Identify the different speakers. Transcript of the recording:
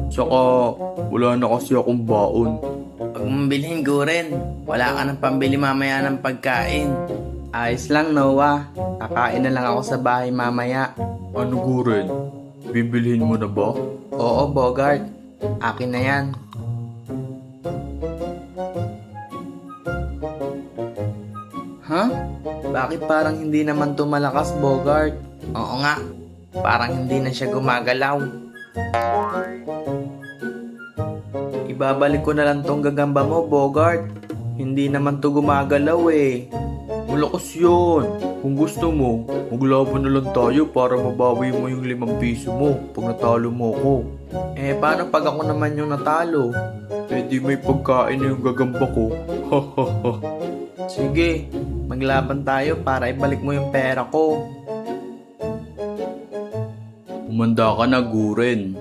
Speaker 1: Tsaka wala na kasi akong baon.
Speaker 2: Pag mabilhin Guren, wala ka ng pambili mamaya ng pagkain.
Speaker 3: Ayos lang, Noah. Kakain na lang ako sa bahay mamaya.
Speaker 1: Ano Guren? Bibilhin mo na ba?
Speaker 3: Oo, Bogart. Akin na yan. Ha? Bakit parang hindi naman tumalakas, Bogart?
Speaker 2: Oo nga, parang hindi na siya gumagalaw.
Speaker 3: Ibabalik ko na lang tong gagamba mo, Bogart. Hindi naman to gumagalaw eh.
Speaker 1: Malakas yun. Kung gusto mo, maglaban na lang tayo para mabawi mo yung 5 piso mo pag natalo mo ako.
Speaker 3: Eh, paano pag ako naman yung natalo?
Speaker 1: Eh di may pagkain na yung gagamba ko. Ha ha ha.
Speaker 3: Sige, maglaban tayo para ibalik mo yung pera ko.
Speaker 1: Umanda ka na, Guren.